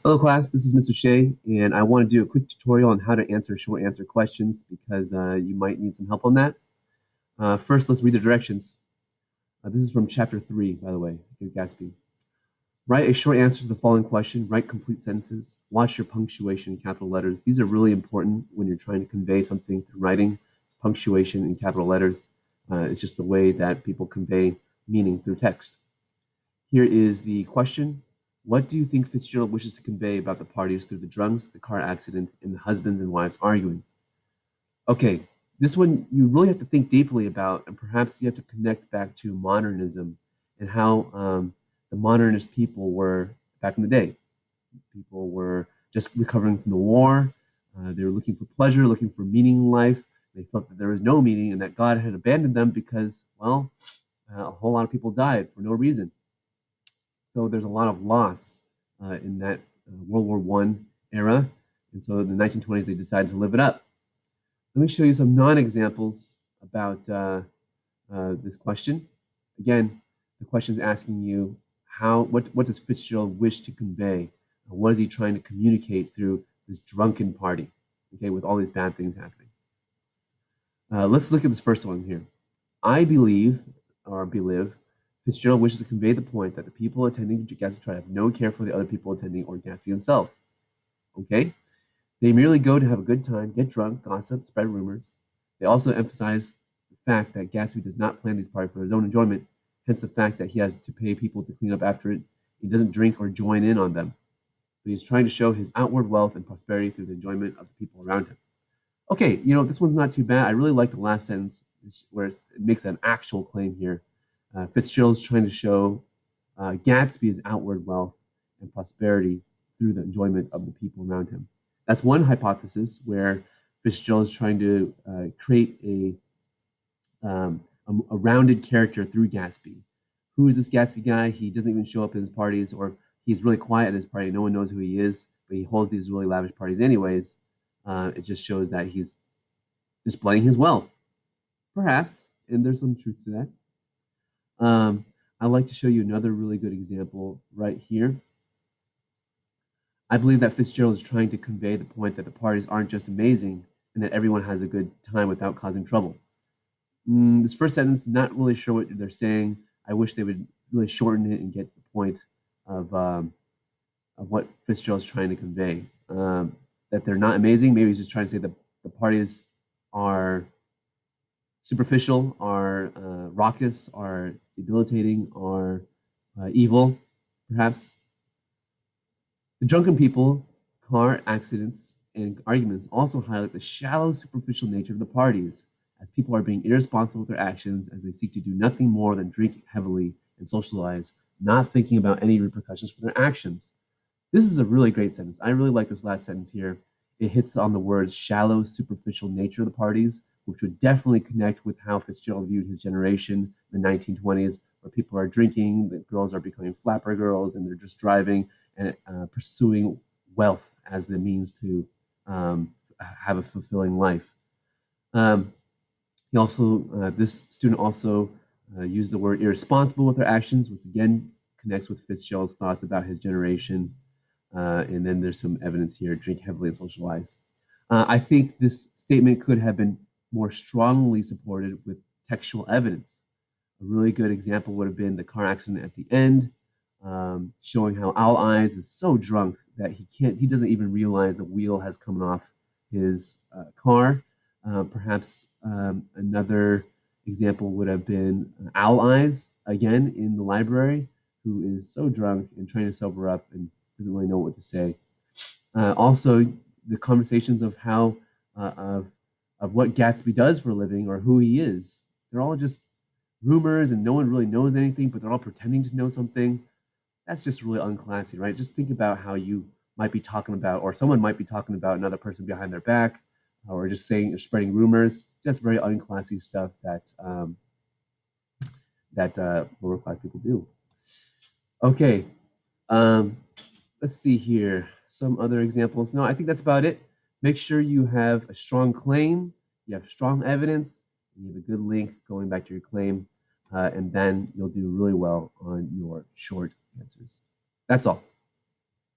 Hello class, this is Mr. Shea, and I want to do a quick tutorial on how to answer short answer questions because you might need some help on that. First, let's read the directions. This is from chapter 3, by the way, Gatsby. Write a short answer to the following question, write complete sentences, watch your punctuation in capital letters. These are really important when you're trying to convey something through writing. Punctuation in capital letters is just the way that people convey meaning through text. Here is the question. What do you think Fitzgerald wishes to convey about the parties through the drunks, the car accident, and the husbands and wives arguing? Okay, this one you really have to think deeply about, and perhaps you have to connect back to modernism and how the modernist people were back in the day. People were just recovering from the war. They were looking for pleasure, looking for meaning in life. They felt that there was no meaning and that God had abandoned them because, well, a whole lot of people died for no reason. So there's a lot of loss in that World War I era. And so in the 1920s, they decided to live it up. Let me show you some non-examples about this question. Again, the question is asking you, what does Fitzgerald wish to convey? What is he trying to communicate through this drunken party, okay, with all these bad things happening? Let's look at this first one here. I believe Fitzgerald wishes to convey the point that the people attending Gatsby try to have no care for the other people attending or Gatsby himself. Okay? They merely go to have a good time, get drunk, gossip, spread rumors. They also emphasize the fact that Gatsby does not plan these parties for his own enjoyment, hence the fact that he has to pay people to clean up after it. He doesn't drink or join in on them. But he's trying to show his outward wealth and prosperity through the enjoyment of the people around him. Okay, this one's not too bad. I really like the last sentence where it makes an actual claim here. Fitzgerald's trying to show Gatsby's outward wealth and prosperity through the enjoyment of the people around him. That's one hypothesis where Fitzgerald is trying to create a rounded character through Gatsby. Who is this Gatsby guy? He doesn't even show up at his parties, or he's really quiet at his party. No one knows who he is, but he holds these really lavish parties anyways. It just shows that he's displaying his wealth, perhaps, and there's some truth to that. I'd like to show you another really good example right here. I believe that Fitzgerald is trying to convey the point that the parties aren't just amazing and that everyone has a good time without causing trouble. This first sentence, not really sure what they're saying. I wish they would really shorten it and get to the point of what Fitzgerald's trying to convey. That they're not amazing. Maybe he's just trying to say that the parties are superficial, are raucous, are debilitating, are evil, perhaps. The drunken people, car accidents, and arguments also highlight the shallow, superficial nature of the parties, as people are being irresponsible with their actions as they seek to do nothing more than drink heavily and socialize, not thinking about any repercussions for their actions. This is a really great sentence. I really like this last sentence here. It hits on the words shallow, superficial nature of the parties, which would definitely connect with how Fitzgerald viewed his generation in the 1920s, where people are drinking, the girls are becoming flapper girls, and they're just driving and pursuing wealth as the means to have a fulfilling life. This student also used the word irresponsible with their actions, which again connects with Fitzgerald's thoughts about his generation. And then there's some evidence here, drink heavily and socialize. I think this statement could have been more strongly supported with textual evidence. A really good example would have been the car accident at the end, showing how Owl Eyes is so drunk that he doesn't even realize the wheel has come off his car. Perhaps another example would have been Owl Eyes, again in the library, who is so drunk and trying to sober up and doesn't really know what to say. Also, the conversations of how of what Gatsby does for a living or who he is, they're all just rumors and no one really knows anything, but they're all pretending to know something. That's just really unclassy, right? Just think about how you might be talking about, or someone might be talking about another person behind their back, or just saying or spreading rumors. Just very unclassy stuff that lower class people do. Okay, let's see here. Some other examples. No, I think that's about it. Make sure you have a strong claim, you have strong evidence, and you have a good link going back to your claim, and then you'll do really well on your short answers. That's all.